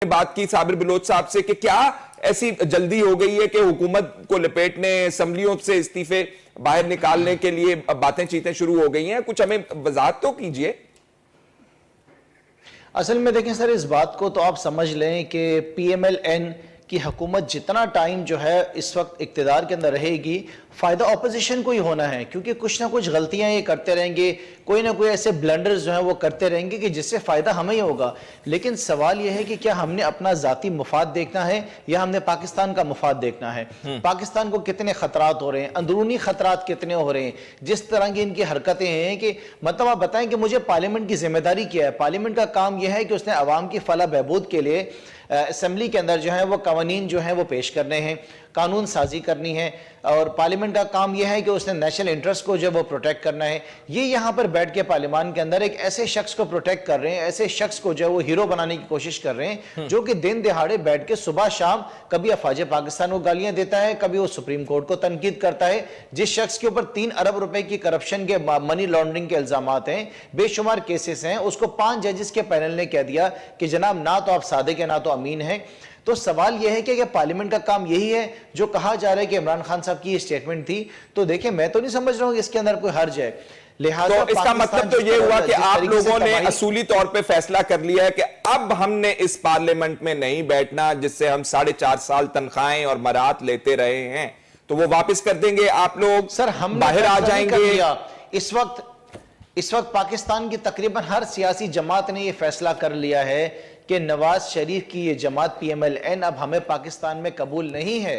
बात की साबिर बलोच साहब से कि क्या ऐसी जल्दी हो गई है कि हुकूमत को लपेटने, असम्बलियों से इस्तीफे बाहर निकालने के लिए बातें चीतें शुरू हो गई हैं? कुछ हमें वजाहत तो कीजिए। असल में देखें सर, इस बात को तो आप समझ लें कि पीएमएल-एन की हुकूमत जितना टाइम जो है इस वक्त इक्तिदार के अंदर रहेगी, फ़ायदा अपोजिशन को ही होना है, क्योंकि कुछ ना कुछ गलतियां ये करते रहेंगे, कोई ना कोई ऐसे ब्लंडर्स जो हैं वो करते रहेंगे कि जिससे फ़ायदा हमें ही होगा। लेकिन सवाल ये है कि क्या हमने अपना ज़ाती मुफाद देखना है या हमने पाकिस्तान का मुफाद देखना है? पाकिस्तान को कितने खतरात हो रहे हैं, अंदरूनी खतरात कितने हो रहे हैं, जिस तरह की इनकी हरकतें हैं कि मतलब आप बताएं कि मुझे पार्लियामेंट की जिम्मेदारी क्या है? पार्लियामेंट का काम यह है कि उसने अवाम की फलाह बहबूद के लिए असेंबली के अंदर जो है वो कवानीन जो है वो पेश करने हैं, कानून साजी करनी है, और पार्लियामेंट का काम यह है कि उसने नेशनल इंटरेस्ट को जो वो प्रोटेक्ट करना है। ये यहाँ पर बैठ के पार्लियामान के अंदर एक ऐसे शख्स को प्रोटेक्ट कर रहे हैं, ऐसे शख्स को जो वो हीरो बनाने की कोशिश कर रहे हैं, जो कि दिन दिहाड़े बैठ के सुबह शाम कभी अफवाज पाकिस्तान को गालियां देता है, कभी वो सुप्रीम कोर्ट को तनकीद करता है। जिस शख्स के ऊपर 3 अरब रुपए की करप्शन के मनी लॉन्ड्रिंग के इल्जामात हैं, बेशुमार केसेस हैं, उसको 5 जजेस के पैनल ने कह दिया कि जनाब ना तो आप सादिक है ना तो अमीन है। तो सवाल यह है कि पार्लियामेंट का काम यही है जो कहा जा रहा है कि इमरान खान साहब की ये स्टेटमेंट थी। तो देखिए, मैं तो नहीं समझ रहा हूं कि इसके अंदर कोई हर्ज है। लिहाजा तो इसका मतलब तो ये हुआ कि आप लोगों ने असूली तौर पे फैसला कर लिया है कि अब हमने इस पार्लियामेंट में नहीं बैठना जिससे हम 4.5 साल तनख्वाहें और मराहत लेते रहे हैं, तो वो वापस कर देंगे आप लोग? सर, हम बाहर आ जाएंगे? इस वक्त पाकिस्तान की तकरीबन हर सियासी जमात ने यह फैसला कर लिया है कि नवाज शरीफ की ये जमात पीएमएल-एन अब हमें पाकिस्तान में कबूल नहीं है।